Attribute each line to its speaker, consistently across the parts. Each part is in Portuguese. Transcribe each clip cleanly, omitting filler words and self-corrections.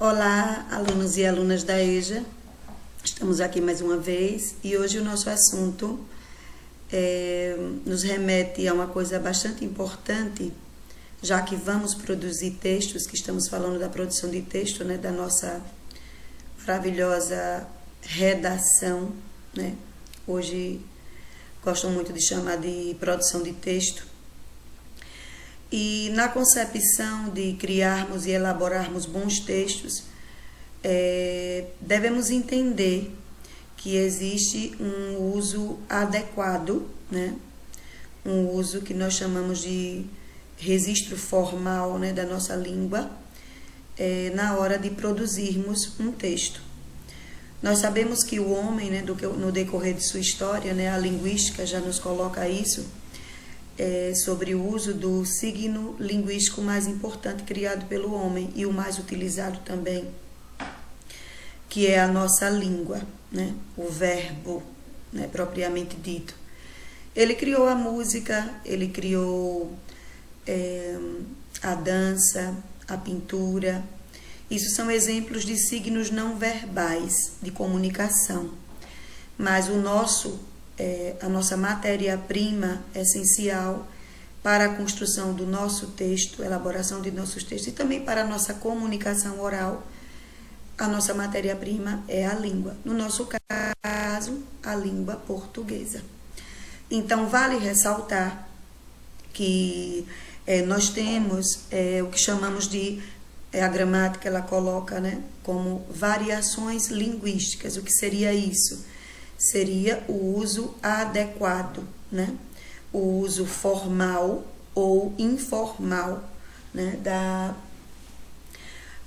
Speaker 1: Olá, alunos e alunas da EJA. Estamos aqui mais uma vez e hoje o nosso assunto nos remete a uma coisa bastante importante, já que vamos produzir textos, que estamos falando da produção de texto, né, da nossa maravilhosa redação, né? Hoje gostam muito de chamar de produção de texto. E na concepção de criarmos e elaborarmos bons textos, devemos entender que existe um uso adequado, né? Um uso que nós chamamos de registro formal, né, da nossa língua, na hora de produzirmos um texto. Nós sabemos que o homem, né, no decorrer de sua história, né, a linguística já nos coloca isso, sobre o uso do signo linguístico mais importante criado pelo homem e o mais utilizado também, que é a nossa língua, né? O verbo, né, propriamente dito. Ele criou a música, ele criou a dança, a pintura. Isso são exemplos de signos não verbais de comunicação. Mas a nossa matéria-prima essencial para a construção do nosso texto, elaboração de nossos textos e também para a nossa comunicação oral, a nossa matéria-prima é a língua. No nosso caso, a língua portuguesa. Então, vale ressaltar que nós temos o que chamamos de, a gramática ela coloca, né, como variações linguísticas. O que seria isso? Seria o uso adequado, né? O uso formal ou informal, né,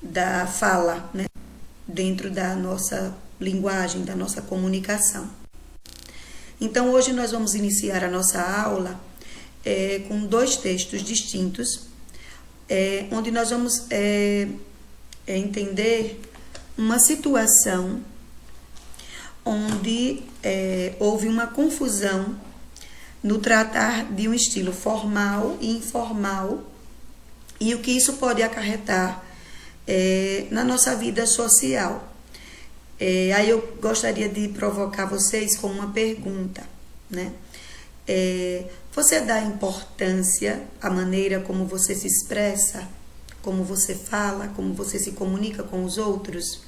Speaker 1: da fala, né, dentro da nossa linguagem, da nossa comunicação. Então, hoje nós vamos iniciar a nossa aula com dois textos distintos, onde nós vamos entender uma situação onde houve uma confusão no tratar de um estilo formal e informal e o que isso pode acarretar na nossa vida social. Aí eu gostaria de provocar vocês com uma pergunta, né? Você dá importância à maneira como você se expressa, como você fala, como você se comunica com os outros?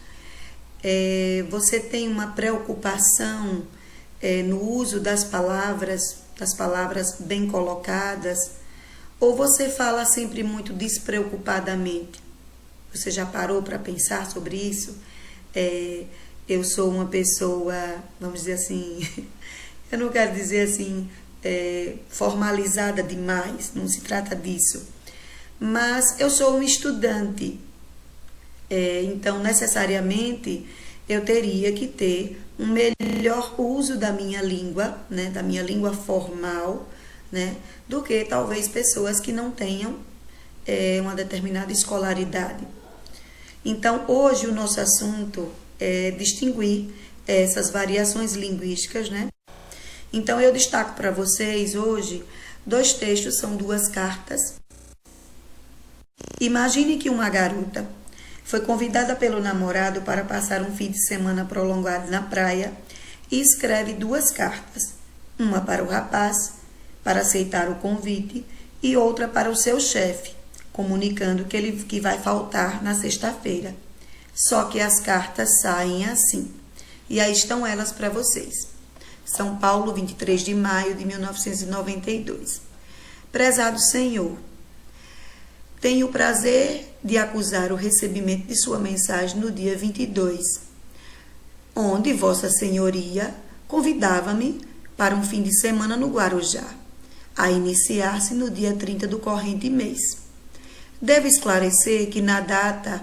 Speaker 1: Você tem uma preocupação no uso das palavras bem colocadas, ou você fala sempre muito despreocupadamente? Você já parou para pensar sobre isso? Eu sou uma pessoa, vamos dizer assim, eu não quero dizer assim, formalizada demais, não se trata disso, mas eu sou um estudante. Então, necessariamente, eu teria que ter um melhor uso da minha língua, né, da minha língua formal, né, do que talvez pessoas que não tenham uma determinada escolaridade. Então, hoje o nosso assunto é distinguir essas variações linguísticas, né? Então, eu destaco para vocês hoje dois textos, são duas cartas. Imagine que uma garota foi convidada pelo namorado para passar um fim de semana prolongado na praia e escreve duas cartas, uma para o rapaz, para aceitar o convite, e outra para o seu chefe, comunicando que vai faltar na sexta-feira. Só que as cartas saem assim, e aí estão elas para vocês. São Paulo, 23 de maio de 1992. Prezado Senhor, tenho o prazer de acusar o recebimento de sua mensagem no dia 22, onde Vossa Senhoria convidava-me para um fim de semana no Guarujá, a iniciar-se no dia 30 do corrente mês. Devo esclarecer que na data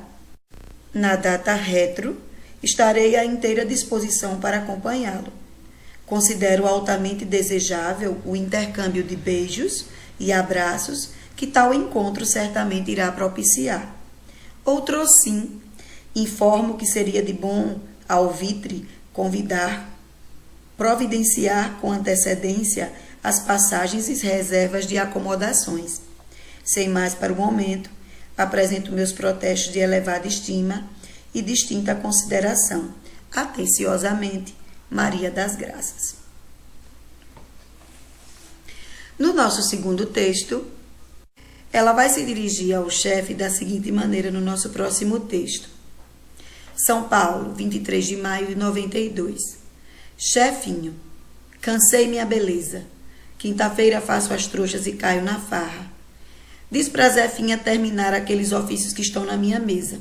Speaker 1: retro estarei à inteira disposição para acompanhá-lo. Considero altamente desejável o intercâmbio de beijos e abraços que tal encontro certamente irá propiciar. Outrosim, informo que seria de bom alvitre providenciar com antecedência as passagens e reservas de acomodações. Sem mais para o momento, apresento meus protestos de elevada estima e distinta consideração. Atenciosamente, Maria das Graças. No nosso segundo texto, ela vai se dirigir ao chefe da seguinte maneira no nosso próximo texto. São Paulo, 23 de maio de 92. Chefinho, cansei minha beleza. Quinta-feira faço as trouxas e caio na farra. Diz pra Zefinha terminar aqueles ofícios que estão na minha mesa.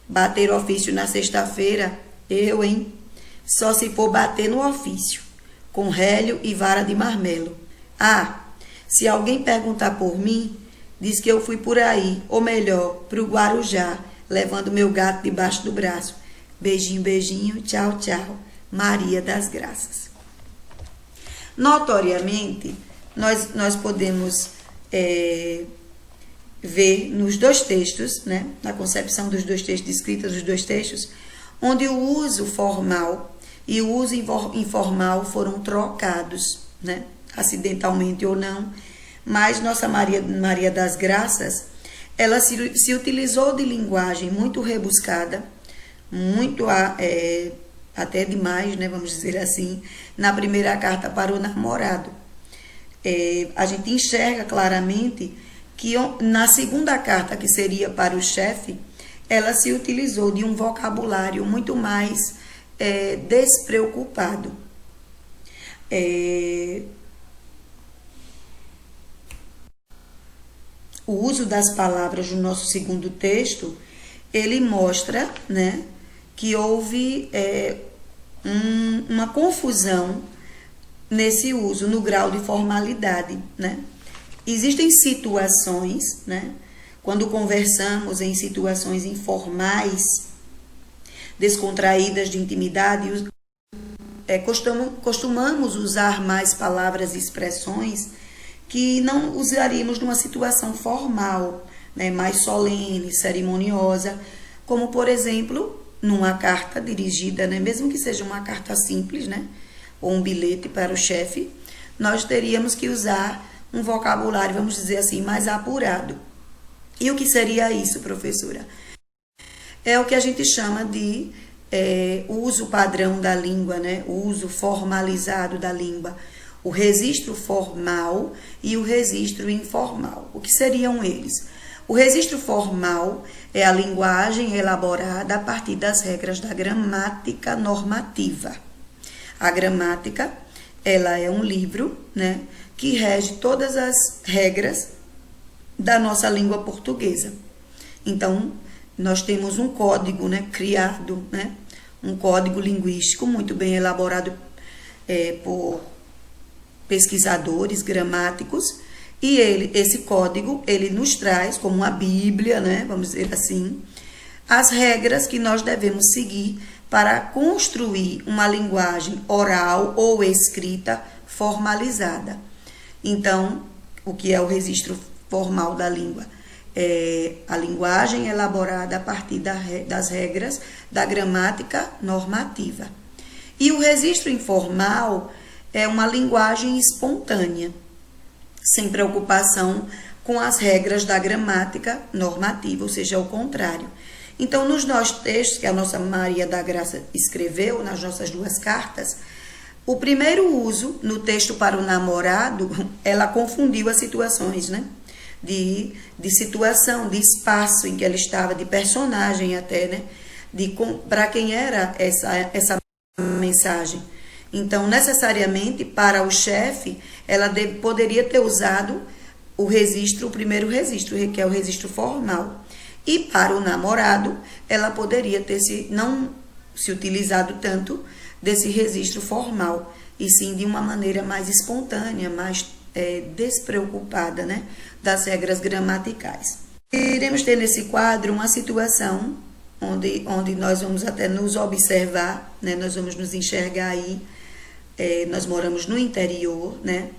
Speaker 1: Bater ofício na sexta-feira, eu, hein? Só se for bater no ofício, com rélio e vara de marmelo. Ah, se alguém perguntar por mim, diz que eu fui por aí, ou melhor, pro Guarujá, levando meu gato debaixo do braço. Beijinho, beijinho, tchau, tchau. Maria das Graças. Notoriamente, nós podemos ver nos dois textos, né, na concepção dos dois textos, escrita dos dois textos, onde o uso formal e o uso informal foram trocados, né, acidentalmente ou não, mas nossa Maria das Graças, ela se utilizou de linguagem muito rebuscada, muito até demais, né, vamos dizer assim, na primeira carta para o namorado. A gente enxerga claramente que na segunda carta, que seria para o chefe, ela se utilizou de um vocabulário muito mais despreocupado. O uso das palavras no nosso segundo texto, ele mostra, né, que houve uma confusão nesse uso, no grau de formalidade, né? Existem situações, né, quando conversamos em situações informais, descontraídas de intimidade, costumamos usar mais palavras e expressões que não usaríamos numa situação formal, né, mais solene, cerimoniosa, como, por exemplo, numa carta dirigida, né, mesmo que seja uma carta simples, né, ou um bilhete para o chefe, nós teríamos que usar um vocabulário, vamos dizer assim, mais apurado. E o que seria isso, professora? É o que a gente chama de uso padrão da língua, né? O uso formalizado da língua. O registro formal e o registro informal. O que seriam eles? O registro formal é a linguagem elaborada a partir das regras da gramática normativa. A gramática, ela é um livro, né, que rege todas as regras da nossa língua portuguesa. Então, nós temos um código, né, criado, né, um código linguístico muito bem elaborado por pesquisadores gramáticos, e esse código, ele nos traz, como uma bíblia, né, vamos dizer assim, as regras que nós devemos seguir para construir uma linguagem oral ou escrita formalizada. Então, o que é o registro formal da língua? É a linguagem elaborada a partir das regras da gramática normativa. E o registro informal é uma linguagem espontânea, sem preocupação com as regras da gramática normativa, ou seja, ao contrário. Então, nos nossos textos, que a nossa Maria da Graça escreveu, nas nossas duas cartas, o primeiro uso, no texto para o namorado, ela confundiu as situações, né? De situação, de espaço em que ela estava, de personagem até, né? Para quem era essa mensagem. Então, necessariamente, para o chefe, ela poderia ter usado o primeiro registro, que é o registro formal. E para o namorado, ela poderia não se utilizado tanto desse registro formal, e sim de uma maneira mais espontânea, mais despreocupada, né, das regras gramaticais. Iremos ter nesse quadro uma situação onde nós vamos até nos observar, né, nós vamos nos enxergar aí. Nós moramos no interior, né,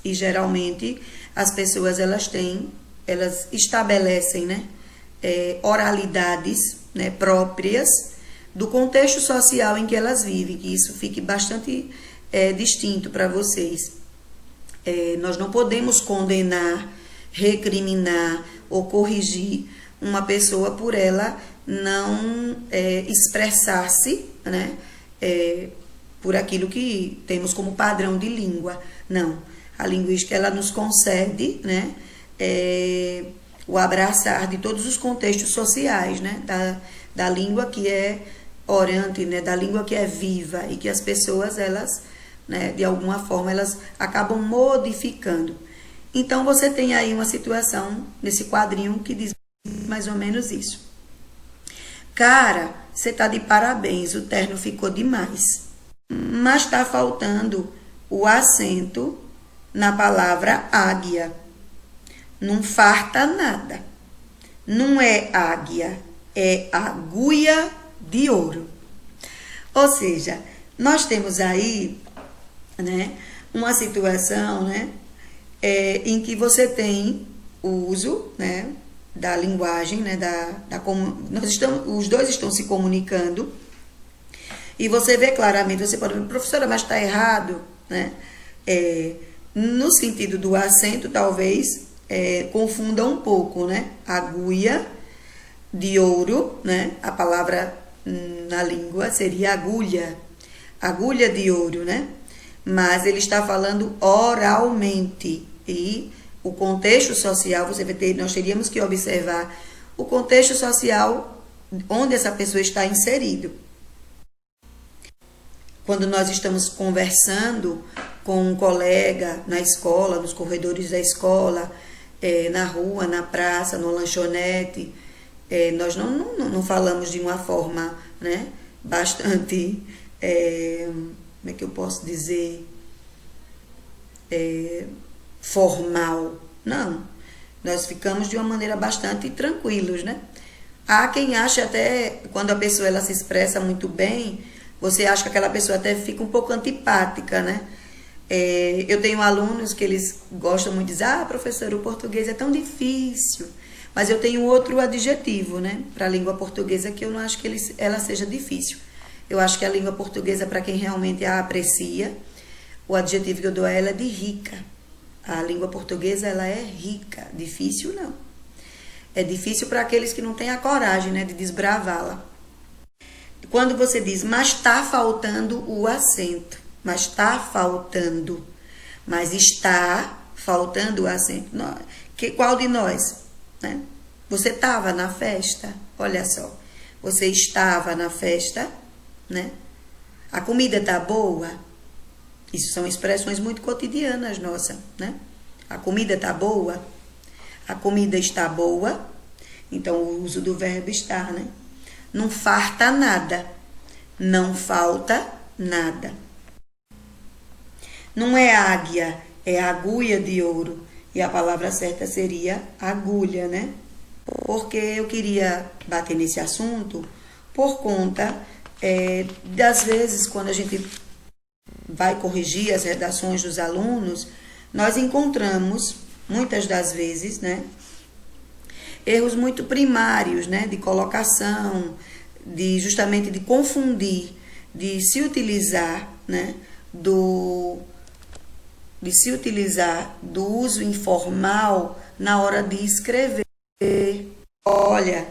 Speaker 1: e geralmente as pessoas elas estabelecem, né, oralidades, né, próprias do contexto social em que elas vivem, que isso fique bastante distinto para vocês. Nós não podemos condenar, recriminar ou corrigir uma pessoa por ela não expressar-se, né, por aquilo que temos como padrão de língua. Não. A linguística, ela nos concede, né, o abraçar de todos os contextos sociais, né, da língua que é orante, né, da língua que é viva e que as pessoas, elas, né, de alguma forma, elas acabam modificando. Então, você tem aí uma situação nesse quadrinho que diz mais ou menos isso. Cara, você tá de parabéns, o terno ficou demais. Mas tá faltando o acento na palavra águia. Não farta nada. Não é águia, é agulha de ouro. Ou seja, nós temos aí, né, uma situação, né, em que você tem o uso, né, da linguagem, né, os dois estão se comunicando, e você vê claramente, você pode dizer, professora, mas está errado, né? No sentido do acento, talvez confunda um pouco, né? Agulha de ouro, né? A palavra na língua seria agulha, agulha de ouro, né? Mas ele está falando oralmente, e o contexto social, nós teríamos que observar o contexto social onde essa pessoa está inserido. Quando nós estamos conversando com um colega na escola, nos corredores da escola, na rua, na praça, no lanchonete, nós não falamos de uma forma, né, bastante, como é que eu posso dizer, formal. Não, nós ficamos de uma maneira bastante tranquilos, né? Há quem acha até, quando a pessoa ela se expressa muito bem, você acha que aquela pessoa até fica um pouco antipática, né? Eu tenho alunos que eles gostam muito de dizer, professor, o português é tão difícil. Mas eu tenho outro adjetivo, né, para a língua portuguesa, que eu não acho que ela seja difícil. Eu acho que a língua portuguesa, para quem realmente a aprecia, o adjetivo que eu dou a ela é de rica. A língua portuguesa, ela é rica, difícil não. É difícil para aqueles que não têm a coragem, né, de desbravá-la. Quando você diz, mas está faltando o acento, mas está faltando, mas está faltando o acento. Qual de nós? Né? Você estava na festa? Olha só, você estava na festa, né? A comida está boa? Isso são expressões muito cotidianas nossas, né? A comida está boa? A comida está boa? Então, o uso do verbo estar, né? Não farta nada. Não falta nada. Não é águia, é agulha de ouro. E a palavra certa seria agulha, né? Porque eu queria bater nesse assunto por conta das vezes quando a gente vai corrigir as redações dos alunos, nós encontramos, muitas das vezes, né, erros muito primários, né, de colocação, justamente de confundir, de se utilizar, né, do uso informal na hora de escrever. Olha,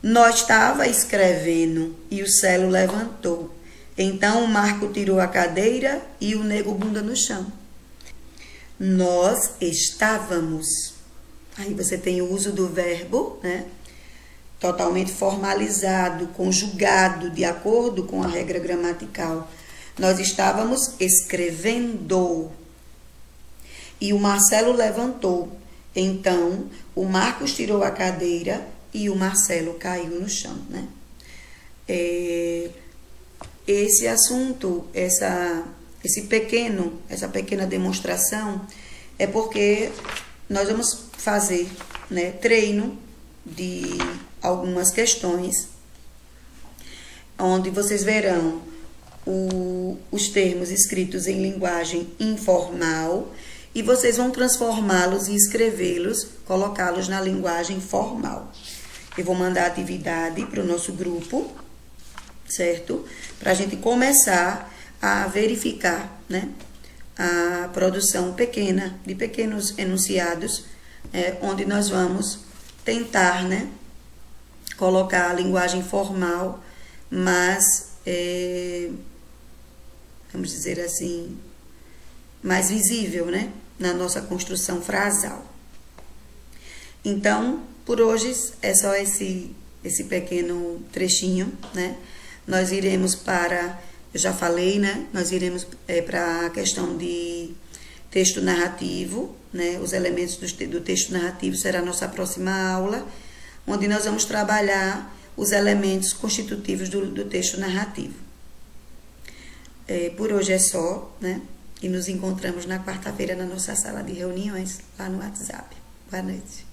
Speaker 1: nós estava escrevendo e o Celo levantou. Então o Marco tirou a cadeira e o nego bunda no chão. Nós estávamos. Aí você tem o uso do verbo, né? Totalmente formalizado, conjugado, de acordo com a regra gramatical. Nós estávamos escrevendo. E o Marcelo levantou. Então, o Marcos tirou a cadeira e o Marcelo caiu no chão, né? Esse assunto, essa pequena demonstração, é porque nós vamos fazer, né, treino de algumas questões, onde vocês verão os termos escritos em linguagem informal e vocês vão transformá-los e escrevê-los, colocá-los na linguagem formal. Eu vou mandar a atividade para o nosso grupo, certo? Para a gente começar a verificar, né, a produção pequena, de pequenos enunciados, onde nós vamos tentar, né, colocar a linguagem formal, mas, vamos dizer assim, mais visível, né? Na nossa construção frasal. Então, por hoje é só esse pequeno trechinho, né? Nós iremos para, eu já falei, né? Nós iremos para a questão de texto narrativo, né? Os elementos do texto narrativo será a nossa próxima aula, onde nós vamos trabalhar os elementos constitutivos do texto narrativo. Por hoje é só, né? E nos encontramos na quarta-feira na nossa sala de reuniões, lá no WhatsApp. Boa noite.